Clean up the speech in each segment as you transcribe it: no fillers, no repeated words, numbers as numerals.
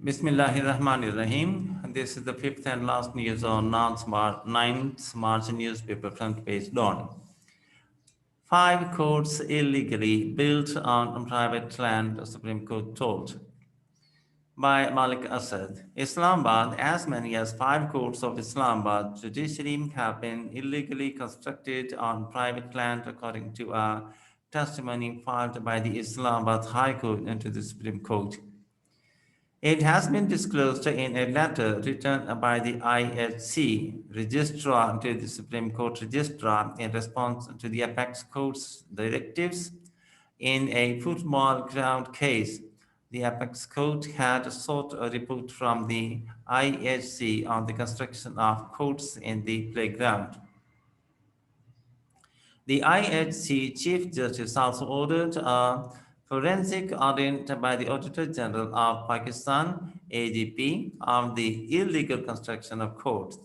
Bismillahirrahmanirrahim. This is the fifth and last news on 9th March newspaper front page dawn. 5 courts illegally built on private land, the Supreme Court told. By Malik Asad. Islamabad, as many as 5 courts of Islamabad judiciary have been illegally constructed on private land, according to a testimony filed by the Islamabad High Court into the Supreme Court. It has been disclosed in a letter written by the IHC Registrar to the Supreme Court Registrar in response to the Apex Court's directives in a football ground case. The Apex Court had sought a report from the IHC on the construction of courts in the playground. The IHC Chief Justice also ordered a forensic audit by the Auditor General of Pakistan, AGP, on the illegal construction of courts.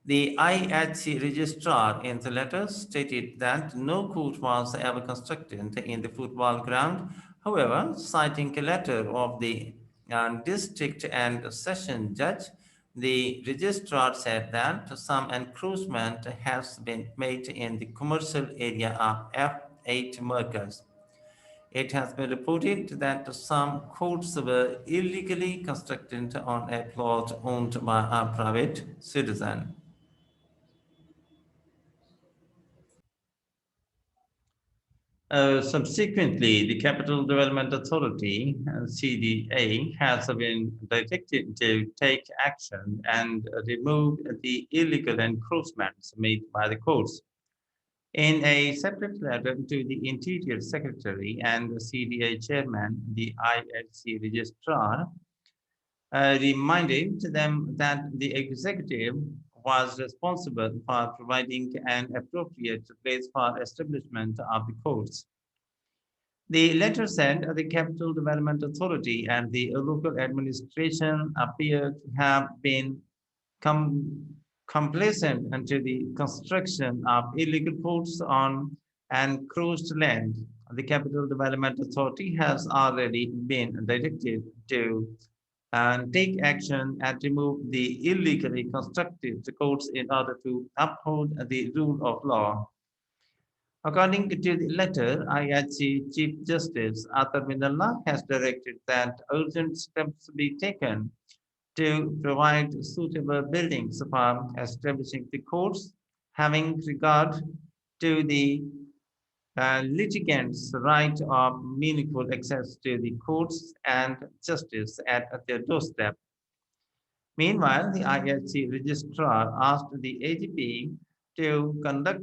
The IHC registrar in the letter stated that no court was ever constructed in the football ground. However, citing a letter of the district and session judge, the registrar said that some encroachment has been made in the commercial area of F8 Merkaz. It has been reported that some courts were illegally constructed on a plot owned by a private citizen. Subsequently, the Capital Development Authority, CDA, has been directed to take action and remove the illegal encroachments made by the courts. In a separate letter to the Interior Secretary and the CDA Chairman, the IHC Registrar reminded them that the executive was responsible for providing an appropriate place for establishment of the courts. The letter said the Capital Development Authority and the local administration appear to have been complacent until the construction of illegal courts on encroached land. The Capital Development Authority has already been directed to take action and remove the illegally constructed courts in order to uphold the rule of law. According to the letter, IHC Chief Justice Atar Minallah has directed that urgent steps be taken to provide suitable buildings for establishing the courts, having regard to the litigants' right of meaningful access to the courts and justice at their doorstep. Meanwhile, the IHC registrar asked the AGP to conduct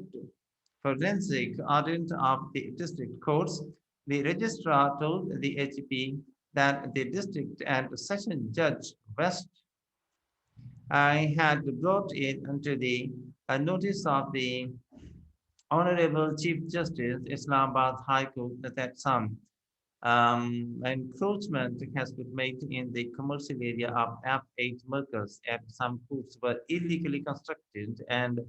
forensic audit of the district courts. The registrar told the AGP that the district and session judge West had brought it into the notice of the Honorable Chief Justice Islamabad High Court that some encroachment has been made in the commercial area of F8 Merkaz, and some courts were illegally constructed and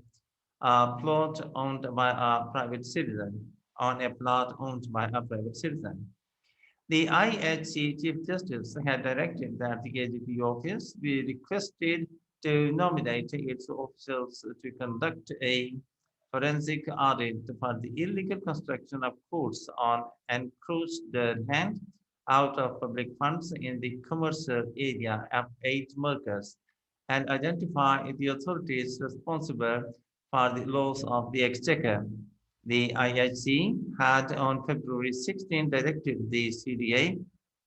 a plot owned by a private citizen on a plot owned by a private citizen. The IHC Chief Justice had directed that the AGP office be requested to nominate its officials to conduct a forensic audit for the illegal construction of courts on encroached land out of public funds in the commercial area of 8 Merkaz and identify the authorities responsible for the loss of the exchequer. The IHC had on February 16 directed the CDA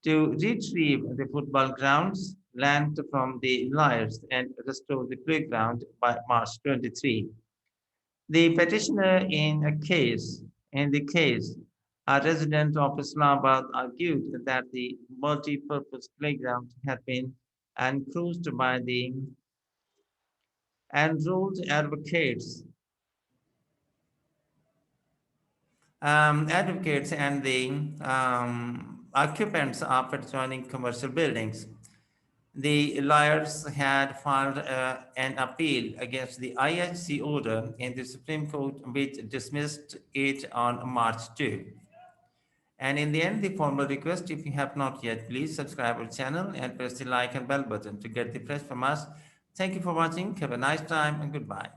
to retrieve the football grounds land from the lawyers and restore the playground by March 23. The petitioner in the case, a resident of Islamabad argued that the multi-purpose playground had been encroached by the enrolled advocates and the occupants of adjoining commercial buildings. The lawyers had filed an appeal against the IHC order in the Supreme Court, which dismissed it on March 2. And in the end, the formal request, if you have not yet, please subscribe our channel and press the like and bell button to get the fresh from us. Thank you for watching. Have a nice time and goodbye.